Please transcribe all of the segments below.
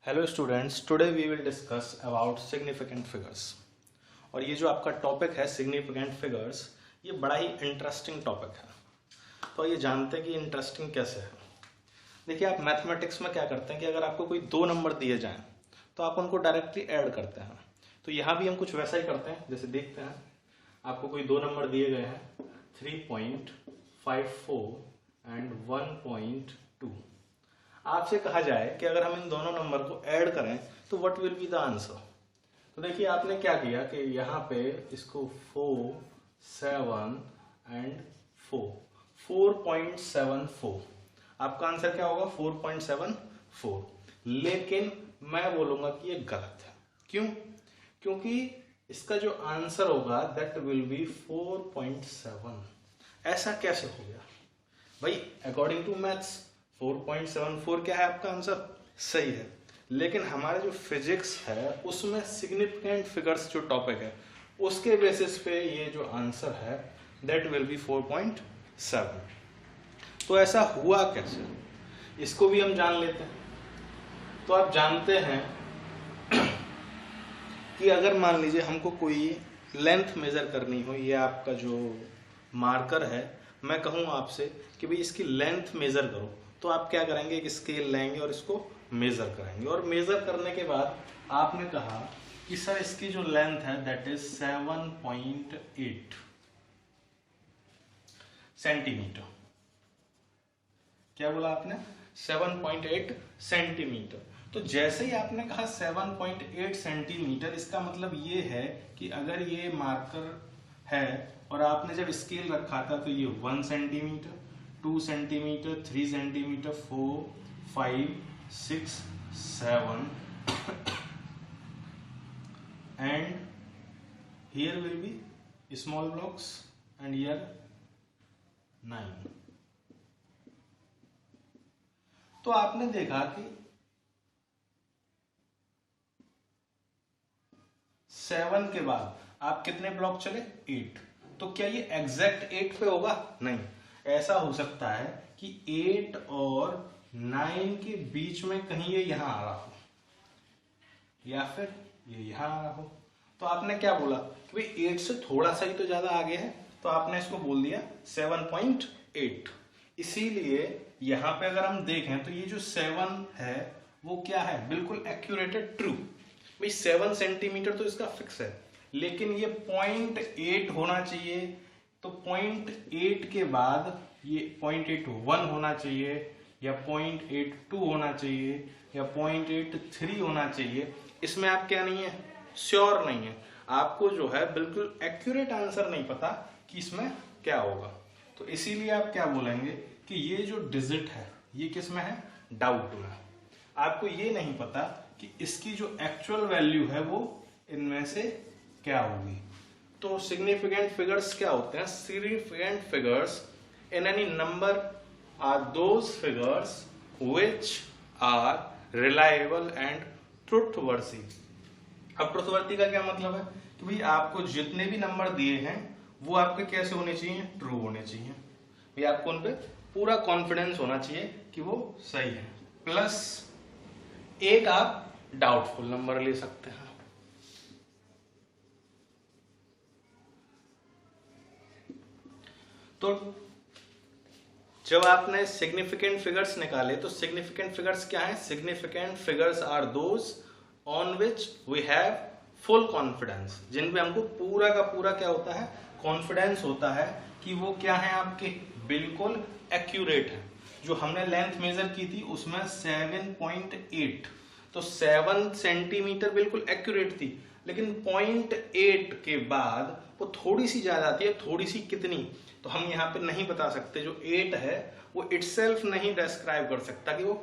Hello students, today we will discuss about significant figures. और ये जो आपका टॉपिक है सिग्निफिकेंट फिगर्स, ये बड़ा ही इंटरेस्टिंग टॉपिक है। तो ये जानते हैं कि इंटरेस्टिंग कैसे है। देखिए, आप मैथमेटिक्स में क्या करते हैं कि अगर आपको कोई दो नंबर दिए जाएं तो आप उनको डायरेक्टली ऐड करते हैं। तो यहाँ भी हम कुछ वैसा ही करते हैं। जैसे देखते हैं, आपको कोई दो नंबर दिए गए हैं 3.54 एंड 1.2। आपसे कहा जाए कि अगर हम इन दोनों नंबर को ऐड करें तो what will be the answer. तो देखिए, आपने क्या किया कि यहाँ पे इसको 4, 7 एंड 4.74, आपका आंसर क्या होगा 4.74। लेकिन मैं बोलूंगा कि ये गलत है। क्यों? क्योंकि इसका जो आंसर होगा दैट विल बी 4.7। ऐसा कैसे हो गया भाई? अकॉर्डिंग टू मैथ्स 4.74 क्या है आपका आंसर? सही है। लेकिन हमारा जो फिजिक्स है उसमें सिग्निफिकेंट फिगर्स जो टॉपिक है उसके बेसिस पे ये जो आंसर है दैट विल बी 4.7। तो ऐसा हुआ कैसे, इसको भी हम जान लेते हैं। तो आप जानते हैं कि अगर मान लीजिए हमको कोई लेंथ मेजर करनी हो, ये आपका जो मार्कर है, मैं कहूँ आपसे कि भाई इसकी लेंथ मेजर करो, तो आप क्या करेंगे? एक स्केल लेंगे और इसको मेजर करेंगे। और मेजर करने के बाद आपने कहा कि सर इसकी जो लेंथ है दैट इज 7.8 सेंटीमीटर। क्या बोला आपने? 7.8 सेंटीमीटर। तो जैसे ही आपने कहा 7.8 सेंटीमीटर, इसका मतलब ये है कि अगर ये मार्कर है और आपने जब स्केल रखा था तो ये 1 centimetre, 2 centimetre, 3 centimetre, 4, 5, 6, 7 and here will be small blocks and here 9। तो आपने देखा कि 7 के बाद आप कितने ब्लॉक चले? 8। तो क्या ये एग्जैक्ट 8 पे होगा? नहीं, ऐसा हो सकता है कि 8 और 9 के बीच में कहीं ये यहां आ रहा हो या फिर ये यहां आ रहा हो। तो आपने क्या बोला कि भाई 8 से थोड़ा सा ही तो ज्यादा आगे है, तो आपने इसको बोल दिया 7.8। इसीलिए यहां पे अगर हम देखें तो ये जो 7 है वो क्या है? बिल्कुल एक्यूरेटेड, ट्रू। भाई 7 सेंटीमीटर तो इसका फिक्स है, लेकिन ये 0.8 होना चाहिए। तो 0.8 के बाद ये 0.81 होना चाहिए या 0.82 होना चाहिए या 0.83 होना चाहिए। इसमें आप क्या नहीं है? श्योर नहीं है। आपको जो है बिल्कुल एक्यूरेट आंसर नहीं पता कि इसमें क्या होगा। तो इसीलिए आप क्या बोलेंगे कि ये जो डिजिट है ये किस में है? डाउट में। आपको ये नहीं पता कि इसकी जो एक्चुअल वैल्यू है वो इनमें से क्या होगी। तो सिग्निफिकेंट फिगर्स क्या होते हैं? Significant figures in any number are those figures which are reliable and trustworthy. अब ट्रुथवर्थी का क्या मतलब है कि भाई आपको जितने भी नंबर दिए हैं वो आपके कैसे होने चाहिए? ट्रू होने चाहिए। भाई आपको उन पे पूरा कॉन्फिडेंस होना चाहिए कि वो सही है। प्लस एक आप डाउटफुल नंबर ले सकते हैं। तो जब आपने सिग्निफिकेंट फिगर्स निकाले तो सिग्निफिकेंट फिगर्स क्या है? Significant figures are those on which we have full confidence, जिन पे हमको पूरा का पूरा क्या होता है? कॉन्फिडेंस होता है कि वो क्या है? आपके बिल्कुल एक्यूरेट है। जो हमने लेंथ मेजर की थी उसमें 7.8, तो 7 सेंटीमीटर बिल्कुल एक्यूरेट थी। लेकिन 0.8 के बाद वो थोड़ी सी ज्यादा आती है। थोड़ी सी कितनी? तो हम यहाँ पे नहीं बता सकते। जो 8 है वो इटसेल्फ नहीं डिस्क्राइब कर सकता कि वो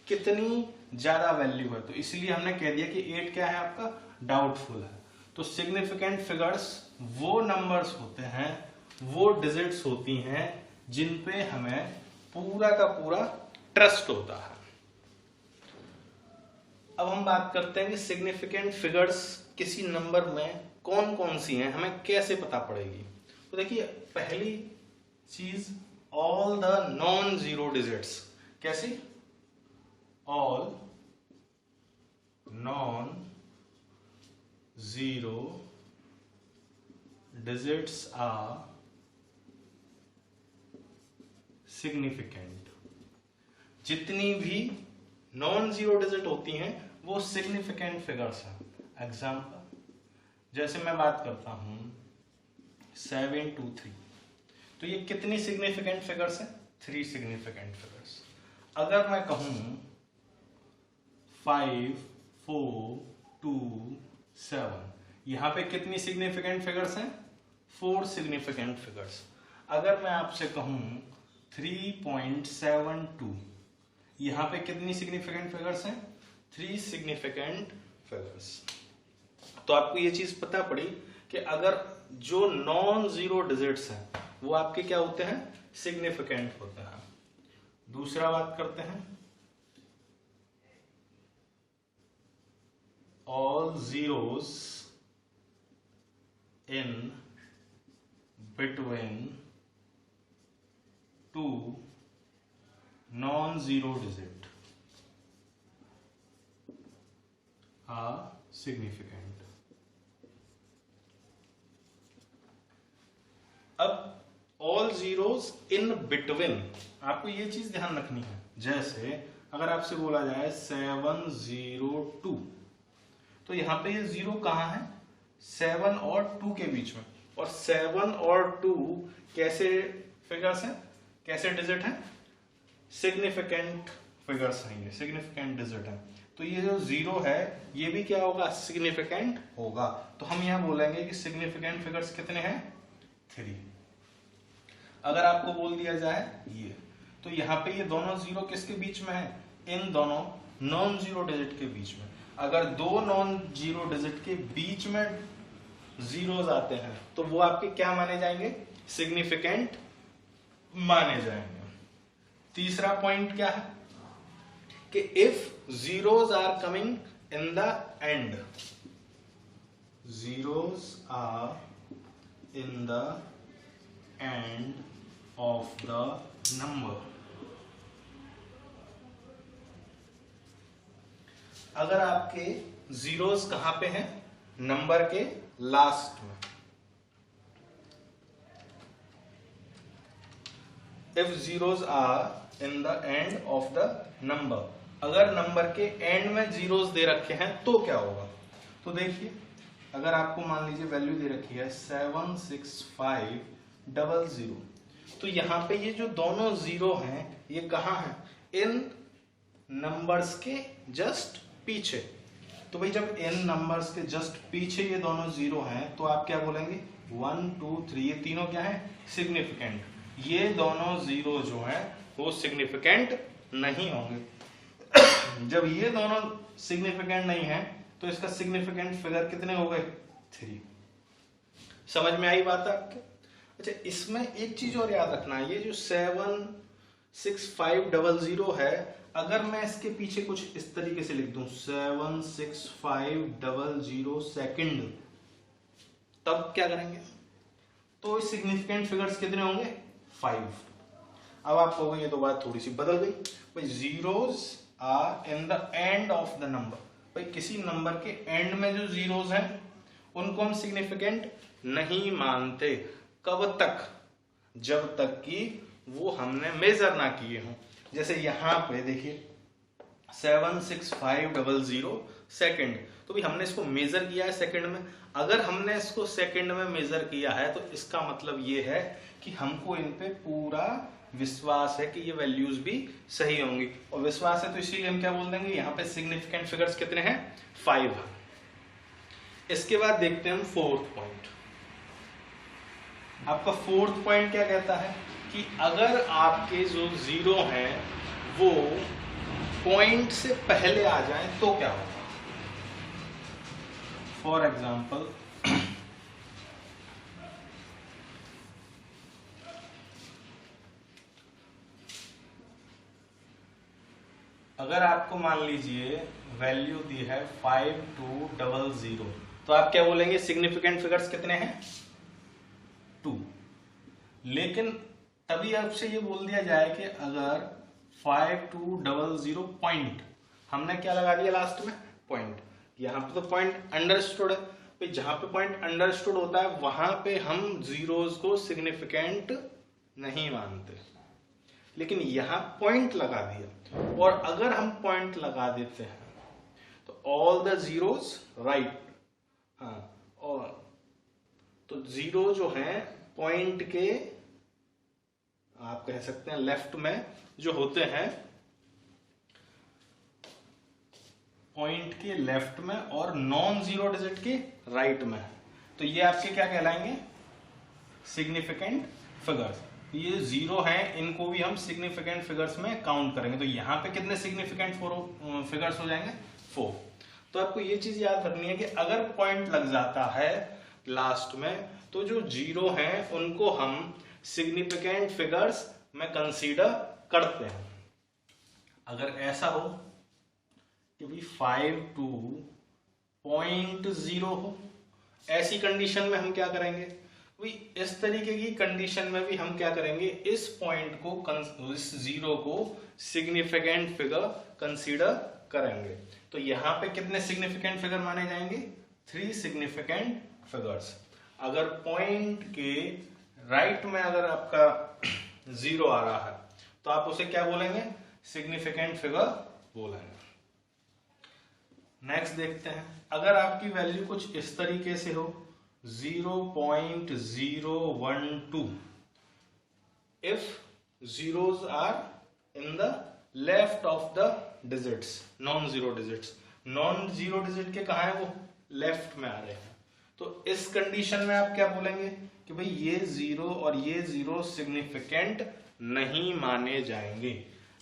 कितनी ज्यादा वैल्यू है। तो इसलिए हमने कह दिया कि 8 क्या है आपका? डाउटफुल है। तो सिग्निफिकेंट फिगर्स वो नंबर्स होते हैं, वो डिजिट्स होती हैं जिन पे हमें पूरा का पूरा ट्रस्ट होता है। अब हम बात करते हैं कि सिग्निफिकेंट फिगर्स किसी नंबर में कौन कौन सी हैं, हमें कैसे पता पड़ेगी। तो देखिए, पहली चीज all the non zero digits. कैसी? All digits are significant. जितनी भी नॉन जीरो डिजिट होती हैं वो सिग्निफिकेंट फिगर्स हैं। एग्जाम्पल, जैसे मैं बात करता हूं 723, तो ये कितनी सिग्निफिकेंट फिगर्स हैं? 3 सिग्निफिकेंट फिगर्स। अगर मैं कहूं 5 4 2 7, यहां पे कितनी सिग्निफिकेंट फिगर्स हैं? 4 सिग्निफिकेंट फिगर्स। अगर मैं आपसे कहूं 3.72, यहां पे कितनी सिग्निफिकेंट फिगर्स हैं? 3 सिग्निफिकेंट फिगर्स। तो आपको ये चीज पता पड़ी कि अगर जो नॉन जीरो डिजिट्स हैं वो आपके क्या होते हैं? सिग्निफिकेंट होते हैं। दूसरा बात करते हैं, all zeros in between 2 non zero digit are significant. अब ऑल जीरोस इन बिटवीन, आपको ये चीज ध्यान रखनी है। जैसे अगर आपसे बोला जाए 702, तो यहां पे ये जीरो कहां है? 7 और 2 के बीच में। और 7 और 2 कैसे फिगर्स हैं? कैसे डिजिट हैं? सिग्निफिकेंट फिगर्स हैं, ये सिग्निफिकेंट डिजिट है। तो ये जो जीरो है ये भी क्या होगा? सिग्निफिकेंट होगा। तो हम यहां बोलेंगे कि सिग्निफिकेंट फिगर्स कितने हैं? 3। अगर आपको बोल दिया जाए ये, तो यहाँ पे ये दोनों जीरो किसके बीच में है? इन दोनों नॉन जीरो डिजिट के बीच में। अगर दो नॉन जीरो डिजिट के बीच में जीरोस आते हैं तो वो आपके क्या माने जाएंगे? सिग्निफिकेंट माने जाएंगे। तीसरा पॉइंट क्या है कि if zeros are coming in the end, zeros are in the end of the number, अगर आपके जीरोस कहां पे हैं? नंबर के लास्ट में। If zeros are in the end of the number, अगर नंबर के एंड में जीरोस दे रखे हैं तो क्या होगा? तो देखिए, अगर आपको मान लीजिए वैल्यू दे रखी है 76500, तो यहां पे ये जो दोनों जीरो हैं ये कहां हैं? इन नंबर्स के जस्ट पीछे। तो भाई जब इन नंबर्स के जस्ट पीछे ये दोनों जीरो हैं तो आप क्या बोलेंगे? 1 2 3, ये तीनों क्या है? सिग्निफिकेंट। ये दोनों जीरो जो हैं वो सिग्निफिकेंट नहीं होंगे। जब ये दोनों सिग्निफिकेंट नहीं है तो इसका सिग्निफिकेंट फिगर कितने हो गए? 3। समझ में आई बात आपके? अच्छा, इसमें एक चीज और याद रखना है, ये जो 76500 है, अगर मैं इसके पीछे कुछ इस तरीके से लिख दूं 76500 सेकंड, तब क्या करेंगे? तो सिग्निफिकेंट फिगर्स कितने होंगे? 5। अब आप कहोगे ये तो बात थोड़ी सी बदल गई। भाई zeros are in the end of the number, भाई किसी नंबर के एंड में जो जीरोस हैं उनको हम सिग्निफिकेंट नहीं मानते। कब तक? जब तक कि वो हमने मेजर ना किए हों। जैसे यहां पे देखिए 76500 सेकंड, तो भी हमने इसको मेजर किया है सेकंड में। अगर हमने इसको सेकंड में मेजर किया है तो इसका मतलब ये है कि हमको इन पे पूरा विश्वास है कि ये वैल्यूज भी सही होंगी। और विश्वास है तो इसीलिए हम क्या बोल देंगे? यहाँ पे सिग्निफिकेंट फिगर्स कितने हैं? 5 है। इसके बाद देखते हैं हम फोर्थ पॉइंट। आपका फोर्थ पॉइंट क्या कहता है कि अगर आपके जो जीरो हैं वो पॉइंट से पहले आ जाएं तो क्या होगा? फॉर एग्जाम्पल, अगर आपको मान लीजिए वैल्यू दी है 5200, तो आप क्या बोलेंगे? सिग्निफिकेंट फिगर्स कितने हैं? 2। लेकिन तभी आपसे ये बोल दिया जाए कि अगर 5200 पॉइंट, हमने क्या लगा दिया लास्ट में? पॉइंट। यहां पे तो पॉइंट अंडरस्टूड है, भाई जहां पे पॉइंट अंडरस्टूड होता है वहां पे हम जीरोस को सिग्निफिकेंट नहीं मानते, लेकिन यहां पॉइंट लगा दिया, और अगर हम पॉइंट लगा देते हैं तो ऑल द जीरोस राइट, हाँ, और तो जीरो जो है पॉइंट के आप कह सकते हैं लेफ्ट में जो होते हैं, पॉइंट के लेफ्ट में और नॉन जीरो डिजिट के राइट में, तो ये आपके क्या कहलाएंगे, सिग्निफिकेंट फिगर्स। ये जीरो हैं, इनको भी हम सिग्निफिकेंट फिगर्स में काउंट करेंगे। तो यहाँ पे कितने सिग्निफिकेंट फिगर्स हो जाएंगे, 4। तो आपको ये चीज याद रखनी है कि अगर पॉइंट लग जाता है लास्ट में तो जो जीरो हैं उनको हम सिग्निफिकेंट फिगर्स में कंसीडर करते हैं। अगर ऐसा हो कि भाई 5 to 0.0 हो, ऐसी कंडीशन में हम क्या करेंगे, भाई इस तरीके की कंडीशन में भी हम क्या करेंगे, इस पॉइंट को, इस जीरो को सिग्निफिकेंट फिगर कंसीडर करेंगे। तो यहां पे कितने सिग्निफिकेंट फिगर माने जाएंगे, 3 सिग्निफिकेंट फिगर्स। अगर पॉइंट के राइट में अगर आपका जीरो आ रहा है तो आप उसे क्या बोलेंगे, सिग्निफिकेंट फिगर बोलेंगे। नेक्स्ट देखते हैं, अगर आपकी वैल्यू कुछ इस तरीके से हो 0.012, if zeros are in the left of the digits, non-zero digits, non-zero digit के कहा है वो, लेफ्ट में आ रहे हैं, तो इस कंडीशन में आप क्या बोलेंगे कि भाई ये जीरो और ये जीरो सिग्निफिकेंट नहीं माने जाएंगे।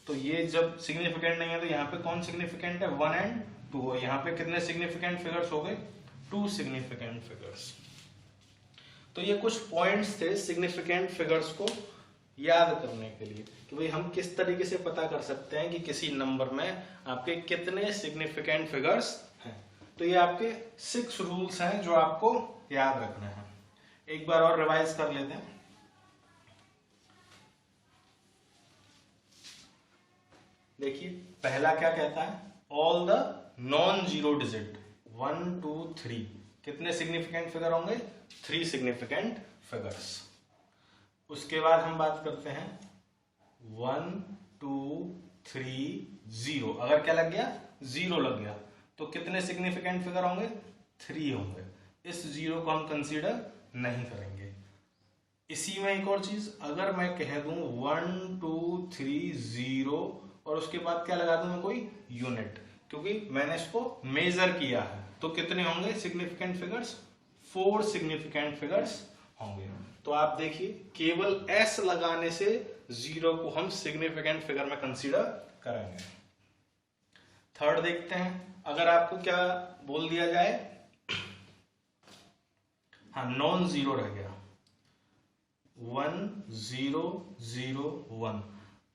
तो ये जब सिग्निफिकेंट नहीं है तो यहाँ पे कौन सिग्निफिकेंट है, 1 and 2, और यहाँ पे कितने सिग्निफिकेंट फिगर्स हो गए, 2 सिग्निफिकेंट फिगर्स। तो ये कुछ पॉइंट्स थे सिग्निफिकेंट फिगर्स को याद करने के लिए कि भाई हम किस तरीके से पता कर सकते हैं कि किसी नंबर में आपके कितने सिग्निफिकेंट फिगर्स हैं। तो ये आपके 6 रूल्स हैं जो आपको याद रखना है। एक बार और रिवाइज कर लेते हैं। देखिए पहला क्या कहता है, all the non zero digit 1 2 3 कितने सिग्निफिकेंट फिगर होंगे, 3 सिग्निफिकेंट फिगर्स। उसके बाद हम बात करते हैं 1 2 3 0, अगर क्या लग गया, जीरो लग गया तो कितने सिग्निफिकेंट फिगर होंगे, 3 होंगे। इस जीरो को हम कंसीडर नहीं करेंगे। इसी में एक और चीज, अगर मैं कह दूं 1 2 3 0 और उसके बाद क्या लगा दूं मैं, कोई यूनिट, क्योंकि मैंने इसको मेजर किया है, तो कितने होंगे सिग्निफिकेंट फिगर्स, 4 सिग्निफिकेंट फिगर्स होंगे। तो आप देखिए केवल एस लगाने से जीरो को हम सिग्निफिकेंट फिगर में कंसीडर करेंगे। थर्ड देखते हैं, अगर आपको क्या बोल दिया जाए, हाँ नॉन जीरो रह गया 1 0 0 1,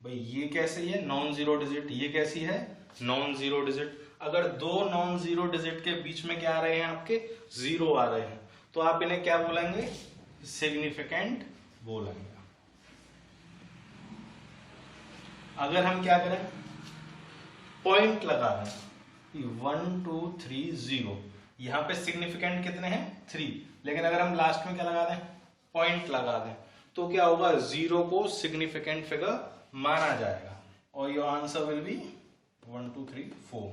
भाई ये कैसे है नॉन जीरो डिजिट, ये कैसी है नॉन जीरो डिजिट। अगर दो नॉन जीरो डिजिट के बीच में क्या आ रहे हैं, आपके जीरो आ रहे हैं, तो आप इन्हें क्या बोलेंगे, सिग्निफिकेंट बोलेंगे। अगर हम क्या करें, पॉइंट लगा दें 1 2 3 0, यहां पे सिग्निफिकेंट कितने हैं, 3, लेकिन अगर हम लास्ट में क्या लगा दें, पॉइंट लगा दें, तो क्या होगा, जीरो को सिग्निफिकेंट फिगर माना जाएगा और your answer will be 1 2 3 4,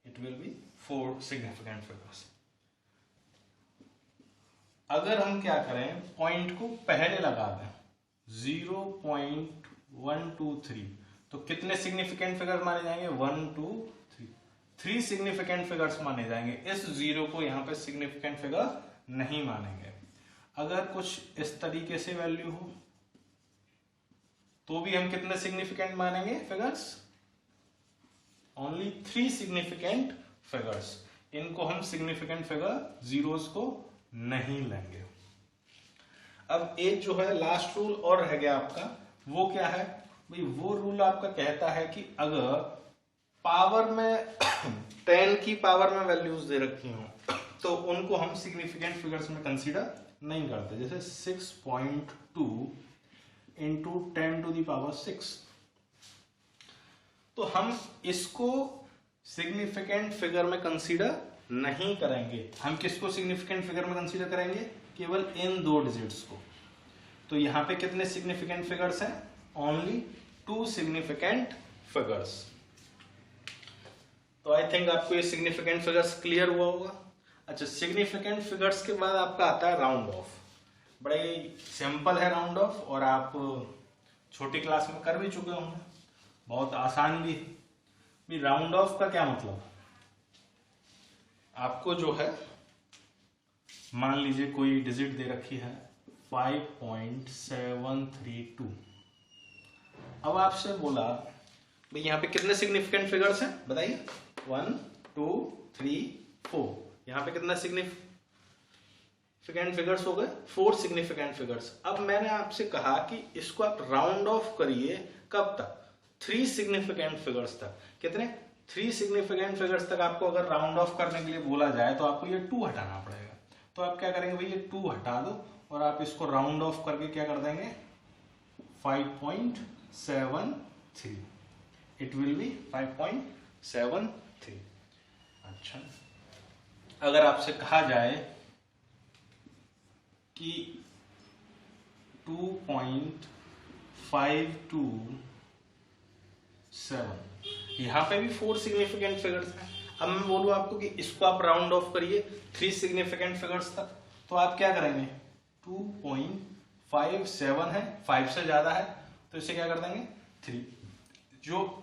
it will be 4 significant figures. अगर हम क्या करें, पॉइंट को पहले लगा दें 0.123, तो कितने सिग्निफिकेंट फिगर माने जाएंगे, 1 2 3, 3 सिग्निफिकेंट फिगर्स माने जाएंगे। इस जीरो को यहां पे सिग्निफिकेंट फिगर नहीं मानेंगे। अगर कुछ इस तरीके से वैल्यू हो तो भी हम कितने सिग्निफिकेंट मानेंगे फिगर्स, ओनली 3 सिग्निफिकेंट फिगर्स। इनको हम सिग्निफिकेंट फिगर जीरोस को नहीं लेंगे। अब एक जो है लास्ट रूल और रह गया आपका, वो क्या है भाई, वो रूल आपका कहता है कि अगर पावर में 10 की पावर में वैल्यूज दे रखी हो तो उनको हम सिग्निफिकेंट फिगर्स में कंसीडर नहीं करते। जैसे 6.2 इंटू 10 to the power 6, तो हम इसको सिग्निफिकेंट फिगर में कंसीडर नहीं करेंगे। हम किसको सिग्निफिकेंट फिगर में कंसीडर करेंगे? केवल इन 2 डिजिट्स को। तो यहाँ पे कितने सिग्निफिकेंट फिगर्स हैं? Only 2 significant figures. तो आई थिंक आपको ये सिग्निफिकेंट फिगर्स क्लियर हुआ होगा। अच्छा, सिग्निफिकेंट फिगर्स के बाद आपका आता है राउंड ऑफ। बड़े सिंपल है राउंड ऑफ, और आप छोटी क्लास में कर भी चुके होंगे, बहुत आसान भी है। राउंड ऑफ का क्या मतलब? आपको जो है, मान लीजिए कोई डिजिट दे रखी है 5.732। अब आपसे बोला भाई यहाँ पे कितने सिग्निफिकेंट फिगर्स हैं बताइए? 1 2 3 4। यहाँ पे कितना सिग्निफिकेंट फिगर्स हो गए? 4 सिग्निफिकेंट फिगर्स। अब मैंने आपसे कहा कि इसको आप राउंड ऑफ करिए कब तक? 3 सिग्निफिकेंट फिगर्स तक। कितने? 3 सिग्निफिकेंट फिगर्स तक आपको अगर राउंड ऑफ करने के लिए बोला जाए तो आपको ये 2 हटाना पड़ेगा। तो आप क्या करेंगे भाई? ये 2 हटा दो और आप इसको राउंड ऑफ करके क्या कर देंगे? 5.73। It will be 5.73। अच्छा, अगर आपसे कहा जाए कि 2.527, यहां पे भी 4 सिग्निफिकेंट फिगर्स हैं। अब मैं बोलूं आपको कि इसको आप राउंड ऑफ करिए 3 सिग्निफिकेंट फिगर्स तक, तो आप क्या करेंगे? 2.57 है, 5 से ज्यादा है, तो इसे क्या कर देंगे? 3। जो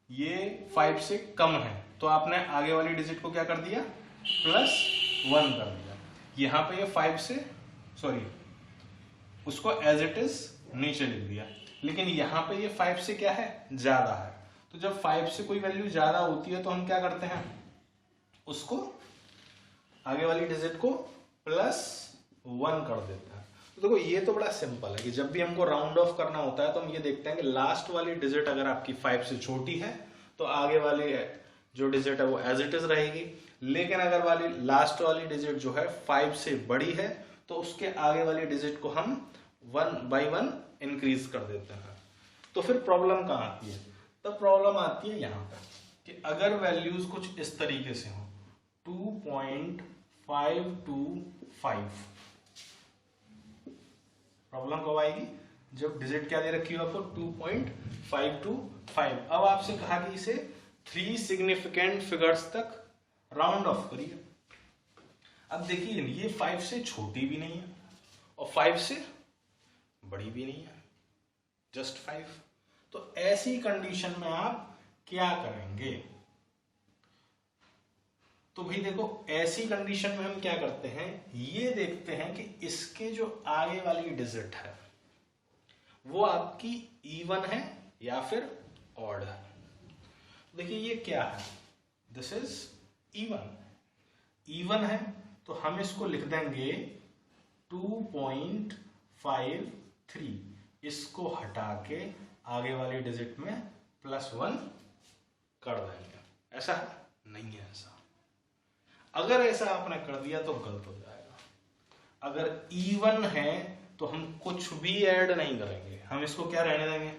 ये 5 से कम है तो आपने आगे वाली डिजिट को क्या कर दिया? +1 कर दिया। यहां पे ये 5 से, सॉरी, उसको एज इट इज नीचे लिख दिया। लेकिन यहां पे ये 5 से क्या है? ज्यादा है। तो जब 5 से कोई वैल्यू ज्यादा होती है तो हम क्या करते हैं? उसको, आगे वाली डिजिट को +1 कर देते हैं। तो देखो, ये तो बड़ा सिंपल है कि जब भी हमको राउंड ऑफ करना होता है तो हम ये देखते हैं कि लास्ट वाली डिजिट अगर आपकी 5 से छोटी है तो आगे वाली जो डिजिट है वो एज इट इज रहेगी। लेकिन अगर वाली लास्ट वाली डिजिट जो है 5 से बड़ी है तो उसके आगे वाली डिजिट को हम 1 by 1 इंक्रीज कर देते हैं। तो फिर प्रॉब्लम कहाँ आती है? तो प्रॉब्लम आती है यहाँ पर कि अगर वैल्यूज कुछ इस तरीके से हो, 2.525। प्रॉब्लम कब आएगी? जब डिजिट क्या दे रखी हो आपको? 2.525। अब आपसे कहा कि इसे 3 सिग्निफिकेंट फिगर्स तक राउंड ऑफ करिए। अब देखिए, ये 5 से छोटी भी नहीं है और 5 से बड़ी भी नहीं है, जस्ट 5। तो ऐसी कंडीशन में आप क्या करेंगे? तो भाई देखो, ऐसी कंडीशन में हम क्या करते हैं? ये देखते हैं कि इसके जो आगे वाली डिजिट है वो आपकी इवन है या फिर ऑड है। देखिए ये क्या है? This is even. इवन है तो हम इसको लिख देंगे 2.53। इसको हटा के आगे वाली डिजिट में +1 कर देंगे। ऐसा है? नहीं है ऐसा। अगर ऐसा आपने कर दिया तो गलत हो जाएगा। अगर इवन है तो हम कुछ भी ऐड नहीं करेंगे, हम इसको क्या रहने देंगे?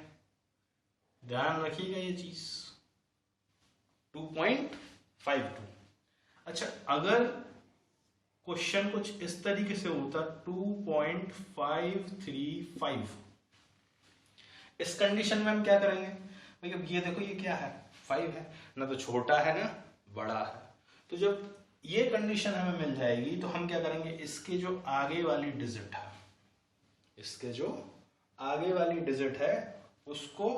ध्यान रखिएगा ये चीज, 2.52। अच्छा, अगर क्वेश्चन कुछ इस तरीके से होता 2.535, इस कंडीशन में हम क्या करेंगे? मतलब ये देखो, ये क्या है? 5 है ना, तो छोटा है ना बड़ा है। तो जब ये कंडीशन हमें मिल जाएगी तो हम क्या करेंगे? इसके जो आगे वाली डिजिट है, इसके जो आगे वाली डिजिट है उसको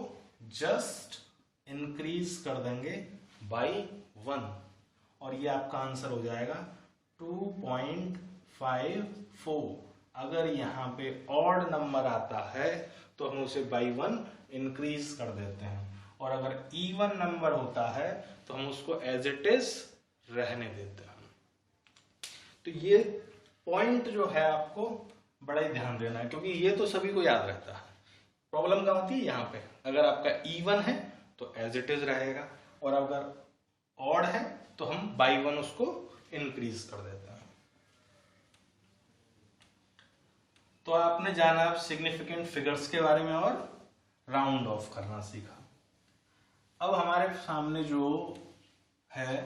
जस्ट इंक्रीज कर देंगे by 1 और ये आपका आंसर हो जाएगा 2.54। अगर यहाँ पे ऑड नंबर आता है तो हम उसे by 1 इंक्रीज कर देते हैं, और अगर इवन नंबर होता है तो हम उसको एज इट इज रहने देते हैं। तो ये पॉइंट जो है आपको बड़ा ही ध्यान देना है, क्योंकि ये तो सभी को याद रहता है। प्रॉब्लम क्या होती है यहाँ पे? अगर आपका इवन है तो एज इट इज रहेगा, और अगर ऑड है तो हम by 1 उसको इंक्रीज कर देते हैं। तो आपने जाना आप सिग्निफिकेंट फिगर्स के बारे में और राउंड ऑफ करना सीखा। अब हमारे सामने जो है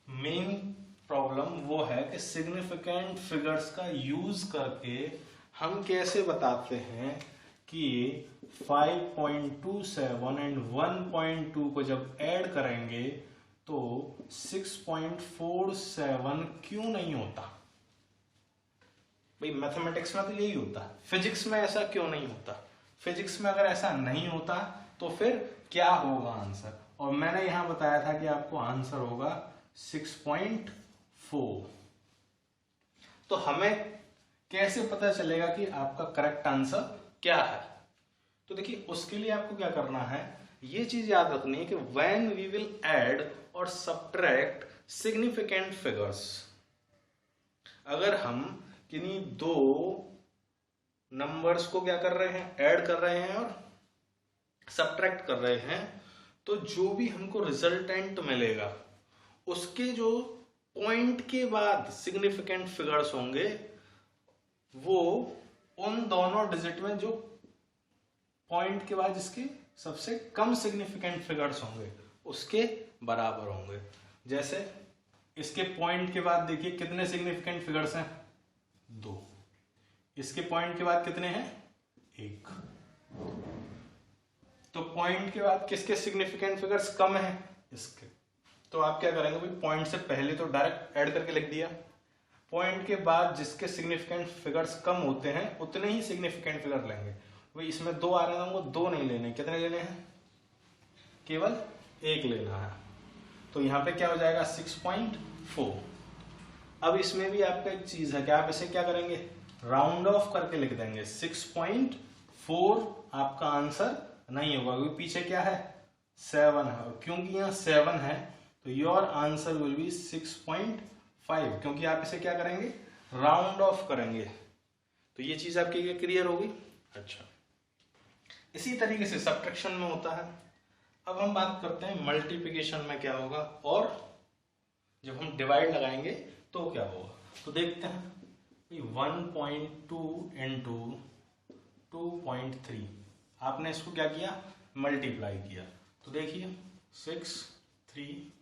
मेन प्रॉब्लम वो है कि सिग्निफिकेंट फिगर्स का यूज करके हम कैसे बताते हैं कि 5.27 एंड 1.2 को जब ऐड करेंगे तो 6.47 क्यों नहीं होता। भाई मैथमेटिक्स में तो यही होता, फिजिक्स में ऐसा क्यों नहीं होता। फिजिक्स में अगर ऐसा नहीं होता तो फिर क्या होगा आंसर, और मैंने यहां बताया था कि आपको आंसर होगा 6.4। तो हमें कैसे पता चलेगा कि आपका करेक्ट आंसर क्या है। तो देखिए उसके लिए आपको क्या करना है, ये चीज याद रखनी है कि व्हेन वी विल ऐड और सब्ट्रैक्ट सिग्निफिकेंट फिगर्स, अगर हम किन्हीं दो नंबर्स को क्या कर रहे हैं, ऐड कर रहे हैं और सब्ट्रैक्ट कर रहे हैं, तो जो भी हमको रिजल्टेंट मिलेगा उसके जो पॉइंट के बाद सिग्निफिकेंट फिगर्स होंगे वो उन दोनों डिजिट में जो पॉइंट के बाद जिसके सबसे कम सिग्निफिकेंट फिगर्स होंगे उसके बराबर होंगे। जैसे इसके पॉइंट के बाद देखिए कितने सिग्निफिकेंट फिगर्स हैं, 2। इसके पॉइंट के बाद कितने हैं, 1। तो पॉइंट के बाद किसके सिग्निफिकेंट फिगर्स कम हैं, इसके। तो आप क्या करेंगे भाई, पॉइंट से पहले तो डायरेक्ट ऐड करके लिख दिया, पॉइंट के बाद जिसके सिग्निफिकेंट फिगर्स कम होते हैं उतने ही सिग्निफिकेंट फिगर लेंगे। भाई इसमें 2 आ रहे हैं, हमको 2 नहीं लेने, कितने लेने हैं, केवल 1 लेना है। तो यहाँ पे क्या हो जाएगा 6.4। अब इसमें भी आपका एक चीज है कि आप इसे क्या करेंगे, राउंड ऑफ करके लिख देंगे। 6.4 आपका आंसर नहीं होगा क्योंकि पीछे क्या है 7 है, और क्योंकि यहाँ 7 है तो योर आंसर विल बी 6.5, क्योंकि आप इसे क्या करेंगे, राउंड ऑफ करेंगे। तो ये चीज आपकी क्लियर होगी। अच्छा, इसी तरीके से सब्ट्रैक्शन में होता है। अब हम बात करते हैं मल्टीप्लिकेशन में क्या होगा, और जब हम डिवाइड लगाएंगे तो क्या होगा। तो देखते हैं 1.2 इंटू 2.3, आपने इसको क्या किया, मल्टीप्लाई किया। तो देखिए 6, 3,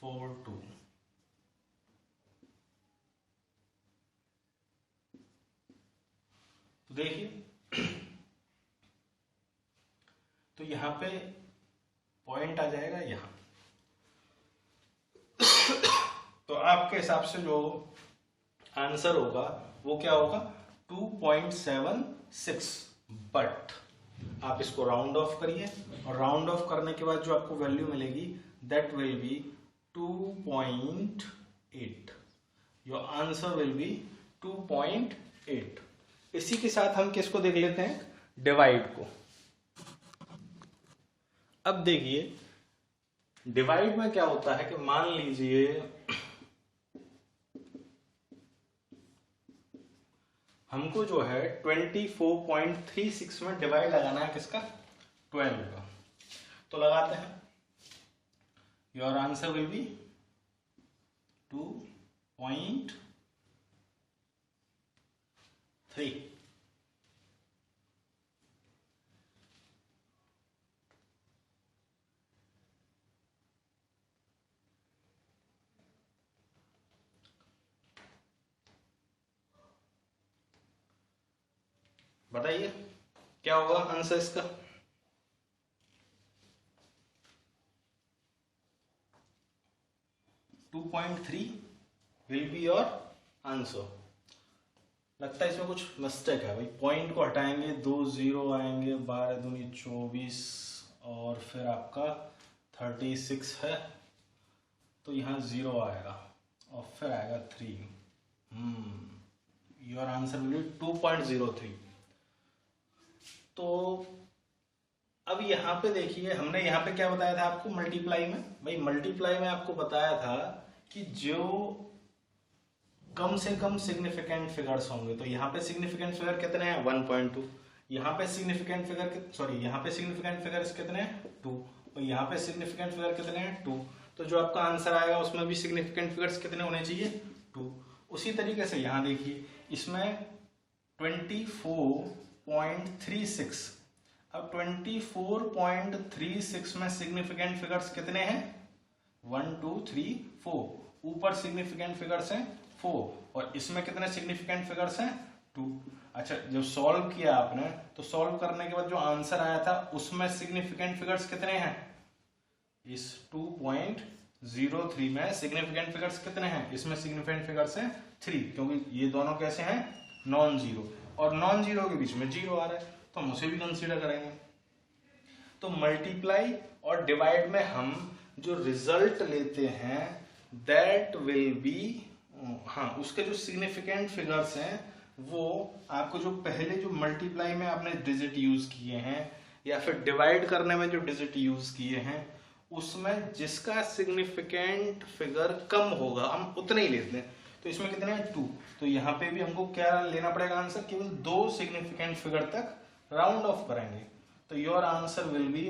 4, 2। तो देखिए तो यहां पे पॉइंट आ जाएगा यहां। तो आपके हिसाब से जो आंसर होगा वो क्या होगा 2.76, बट आप इसको राउंड ऑफ करिए और राउंड ऑफ करने के बाद जो आपको वैल्यू मिलेगी that will be 2.8। Your answer will be 2.8। इसी के साथ हम किसको देख लेते हैं, डिवाइड को। अब देखिए डिवाइड में क्या होता है कि मान लीजिए हमको जो है 24.36 में डिवाइड लगाना है किसका, 12 का। तो लगाते हैं, योर आंसर विल बी 2.3। बताइए क्या होगा आंसर इसका। To 2.3 will be your answer. लगता है इसमें कुछ मिस्टेक है भाई, पॉइंट को हटाएंगे 2 0 आएंगे, 12 दूनी 24 और फिर आपका 36 है तो यहाँ 0 आएगा और फिर आएगा 3। Your answer will be 2.03। तो अब यहाँ पे देखिए हमने यहाँ पे क्या बताया था आपको मल्टीप्लाई में, भाई मल्टीप्लाई में आपको बताया था कि जो कम से कम सिग्निफिकेंट फिगर्स होंगे, तो यहाँ पे सिग्निफिकेंट फिगर कितने हैं 1.2, यहाँ पे सिग्निफिकेंट फिगर यहाँ पे सिग्निफिकेंट फिगर्स कितने हैं 2, और यहाँ पे सिग्निफिकेंट फिगर कितने हैं 2। तो जो आपका आंसर आएगा उसमें भी सिग्निफिकेंट फिगर्स कितने होने चाहिए 2। उसी तरीके से यहाँ देखिए इसमें 24.36, अब 24.36 में सिग्निफिकेंट फिगर्स कितने हैं 1 2 3 4, ऊपर सिग्निफिकेंट फिगर्स हैं 4 और इसमें कितने सिग्निफिकेंट फिगर्स हैं 2। अच्छा, जब सॉल्व किया आपने तो सॉल्व करने के बाद जो आंसर आया था उसमें सिग्निफिकेंट फिगर्स कितने हैं, इस 2.03 में सिग्निफिकेंट फिगर्स कितने हैं, इसमें सिग्निफिकेंट फिगर्स हैं 3, क्योंकि ये दोनों कैसे हैं नॉन जीरो, और नॉन जीरो के बीच में जीरो आ रहा है तो हम उसे भी कंसीडर करेंगे। तो मल्टीप्लाई और डिवाइड में हम जो रिजल्ट लेते हैं दैट विल बी, हाँ, उसके जो सिग्निफिकेंट फिगर्स हैं वो आपको जो पहले जो मल्टीप्लाई में आपने डिजिट यूज किए हैं या फिर डिवाइड करने में जो डिजिट यूज किए हैं उसमें जिसका सिग्निफिकेंट फिगर कम होगा हम उतने ही लेते हैं। तो इसमें कितने हैं 2, तो यहाँ पे भी हमको क्या लेना पड़ेगा आंसर, केवल 2 सिग्निफिकेंट फिगर तक राउंड ऑफ करेंगे। तो योर आंसर विल बी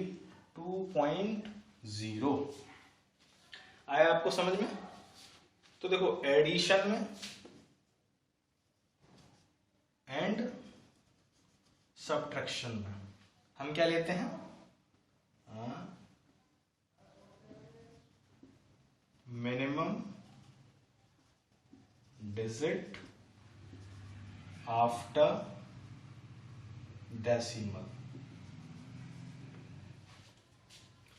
2.0। आया आपको समझ में? तो देखो एडिशन में एंड सब्ट्रैक्शन में हम क्या लेते हैं, मिनिमम डिजिट आफ्टर डेसिमल।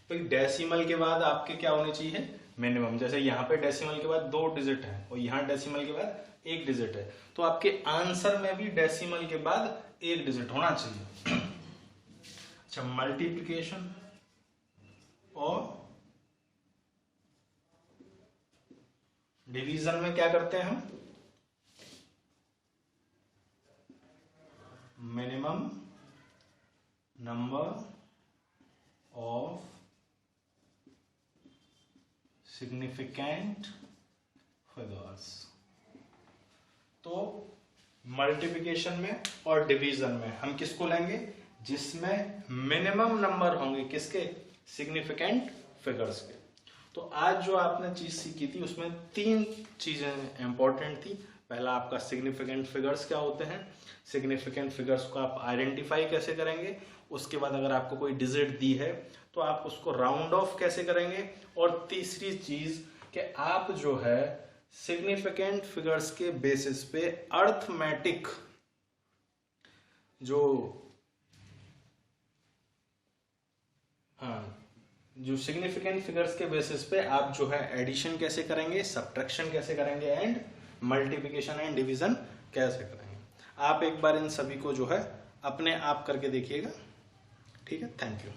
तो डेसिमल के बाद आपके क्या होने चाहिए मिनिमम, जैसे यहां पे डेसिमल के बाद 2 डिजिट है और यहां डेसिमल के बाद 1 डिजिट है, तो आपके आंसर में भी डेसिमल के बाद 1 डिजिट होना चाहिए। अच्छा, मल्टीप्लिकेशन और डिवीजन में क्या करते हैं हम, minimum number of significant figures. तो मल्टीप्लिकेशन में और डिवीजन में हम किसको लेंगे, जिसमें मिनिमम नंबर होंगे किसके, सिग्निफिकेंट फिगर्स के। तो आज जो आपने चीज सीखी थी उसमें 3 चीजें इंपॉर्टेंट थी। पहला आपका सिग्निफिकेंट फिगर्स क्या होते हैं, सिग्निफिकेंट फिगर्स को आप आइडेंटिफाई कैसे करेंगे, उसके बाद अगर आपको कोई डिजिट दी है तो आप उसको राउंड ऑफ कैसे करेंगे, और तीसरी चीज कि आप जो है सिग्निफिकेंट फिगर्स के बेसिस पे अर्थमेटिक जो सिग्निफिकेंट फिगर्स के बेसिस पे आप जो है एडिशन कैसे करेंगे, सब्ट्रैक्शन कैसे करेंगे एंड मल्टीप्लिकेशन एंड डिवीजन कैसे करेंगे। आप एक बार इन सभी को जो है अपने आप करके देखिएगा। ठीक है, थैंक यू।